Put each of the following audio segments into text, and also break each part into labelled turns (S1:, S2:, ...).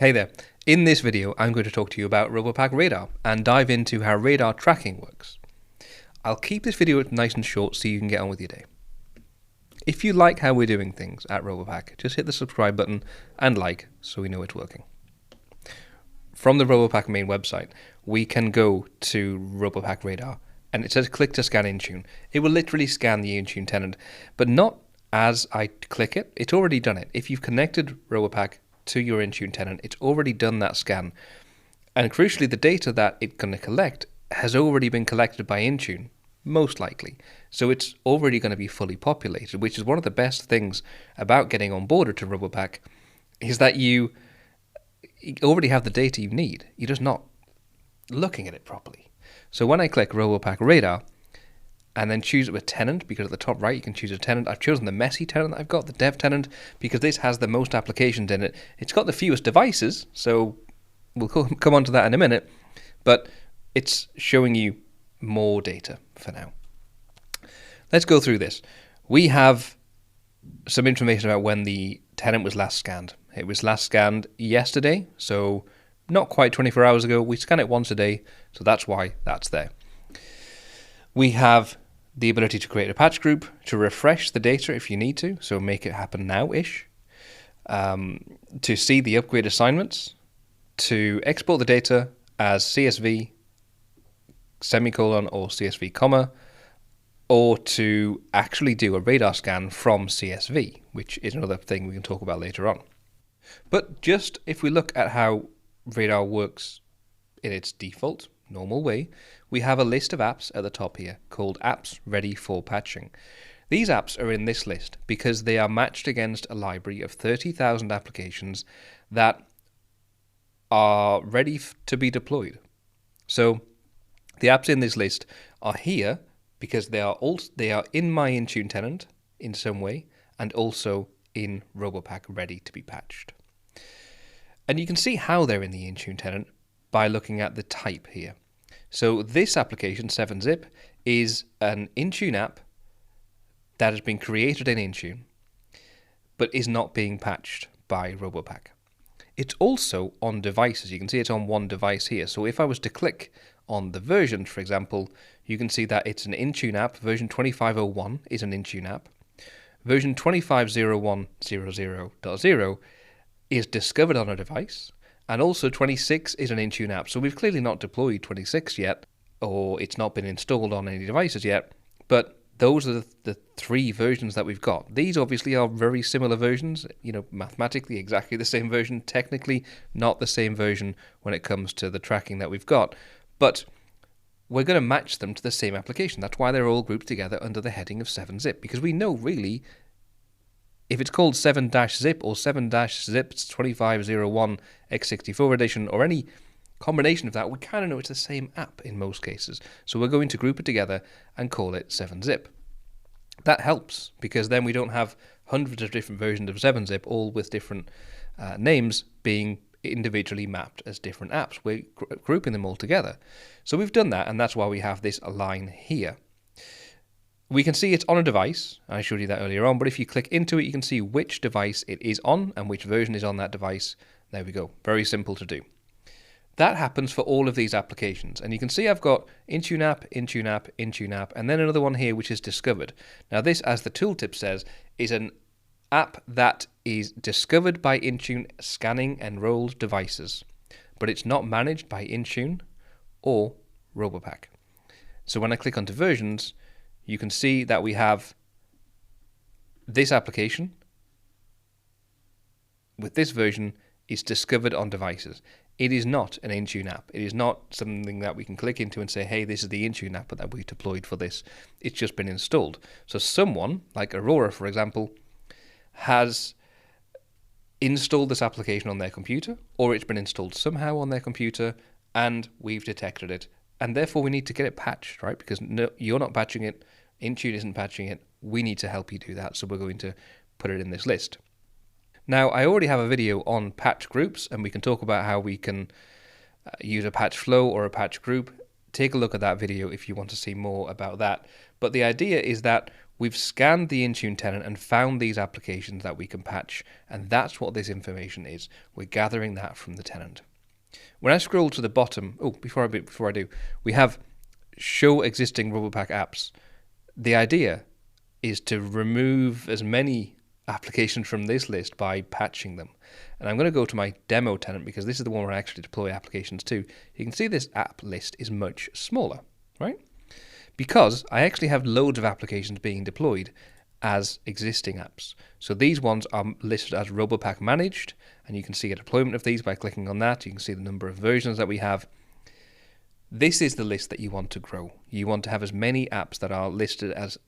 S1: Hey there. In this video, I'm going to talk to you about Robopack Radar and dive into how radar tracking works. I'll keep this video nice and short so you can get on with your day. If you like how we're doing things at Robopack, just hit the subscribe button and like so we know it's working. From the Robopack main website, we can go to Robopack Radar and it says click to scan Intune. It will literally scan the Intune tenant, but not as I click it. It's already done it. If you've connected Robopack to your Intune tenant, it's already done that scan. And crucially, the data that it's going to collect has already been collected by Intune, most likely. So it's already going to be fully populated, which is one of the best things about getting onboarded to Robopack, is that you already have the data you need. You're just not looking at it properly. So when I click Robopack Radar, and then choose it with tenant, because at the top right you can choose a tenant. I've chosen the messy tenant that I've got, the dev tenant, because this has the most applications in it. It's got the fewest devices, so we'll come on to that in a minute, but it's showing you more data for now. Let's go through this. We have some information about when the tenant was last scanned. It was last scanned yesterday, so not quite 24 hours ago. We scan it once a day, so that's why that's there. We have the ability to create a patch group, to refresh the data if you need to, so make it happen now-ish, to see the upgrade assignments, to export the data as CSV, semicolon, or CSV comma, or to actually do a radar scan from CSV, which is another thing we can talk about later on. But just if we look at how radar works in its default, normal way, we have a list of apps at the top here called apps ready for patching. These apps are in this list because they are matched against a library of 30,000 applications that are ready to be deployed. So the apps in this list are here because they are in my Intune tenant in some way and also in Robopack ready to be patched. And you can see how they're in the Intune tenant by looking at the type here. So this application, 7-Zip, is an Intune app that has been created in Intune, but is not being patched by Robopack. It's also on devices. You can see it's on one device here. So if I was to click on the version, for example, you can see that it's an Intune app. Version 25.01 is an Intune app. Version 25.01.00.0 is discovered on a device. And also 26 is an Intune app. So we've clearly not deployed 26 yet, or it's not been installed on any devices yet, but those are the three versions that we've got. These obviously are very similar versions, mathematically exactly the same version, technically not the same version when it comes to the tracking that we've got, but we're going to match them to the same application. That's why they're all grouped together under the heading of 7-Zip, because we know really if it's called 7-Zip or 7-Zip's 25.01 x64 edition or any combination of that, we kind of know it's the same app in most cases. So we're going to group it together and call it 7-Zip. That helps because then we don't have hundreds of different versions of 7-Zip all with different names being individually mapped as different apps. We're grouping them all together. So we've done that, and that's why we have this line here. We can see it's on a device. I showed you that earlier on, but if you click into it, you can see which device it is on and which version is on that device. There we go. Very simple to do. That happens for all of these applications. And you can see I've got Intune app, Intune app, Intune app, and then another one here which is discovered. Now this, as the tooltip says, is an app that is discovered by Intune scanning enrolled devices, but it's not managed by Intune or Robopack. So when I click onto versions, you can see that we have this application with this version is discovered on devices. It is not an Intune app. It is not something that we can click into and say, hey, this is the Intune app that we deployed for this. It's just been installed. So someone, like Aurora, for example, has installed this application on their computer, or it's been installed somehow on their computer, and we've detected it. And therefore, we need to get it patched, right? Because no, you're not patching it. Intune isn't patching it. We need to help you do that. So we're going to put it in this list. Now, I already have a video on patch groups, and we can talk about how we can use a patch flow or a patch group. Take a look at that video if you want to see more about that. But the idea is that We've scanned the Intune tenant and found these applications that we can patch, and that's what this information is. We're gathering that from the tenant. When I scroll to the bottom, before I do, we have show existing Robopack apps. The idea is to remove as many applications from this list by patching them. And I'm going to go to my demo tenant because this is the one where I actually deploy applications to. You can see this app list is much smaller, right? Because I actually have loads of applications being deployed as existing apps. So these ones are listed as Robopack managed, and you can see a deployment of these by clicking on that. You can see the number of versions that we have. This is the list that you want to grow. You want to have as many apps that are listed as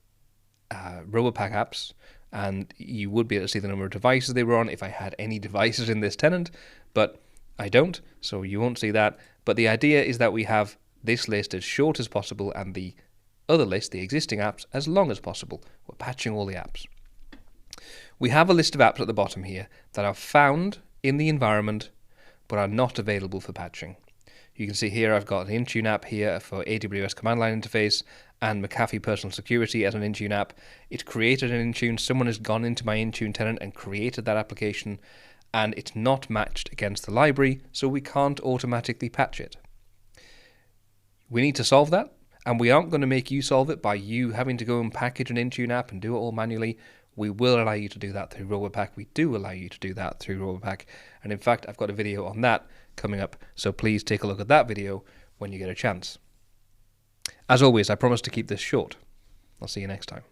S1: Robopack apps, and you would be able to see the number of devices they were on if I had any devices in this tenant, but I don't, so you won't see that. But the idea is that we have this list as short as possible and the other list, the existing apps, as long as possible. We're patching all the apps. We have a list of apps at the bottom here that are found in the environment but are not available for patching. You can see here I've got an Intune app here for AWS command line interface and McAfee personal security as an Intune app. It's created an Intune. Someone has gone into my Intune tenant and created that application, and it's not matched against the library, so we can't automatically patch it. We need to solve that, and we aren't going to make you solve it by you having to go and package an Intune app and do it all manually. We will allow you to do that through Robopack. We do allow you to do that through Robopack. And in fact, I've got a video on that coming up. So please take a look at that video when you get a chance. As always, I promise to keep this short. I'll see you next time.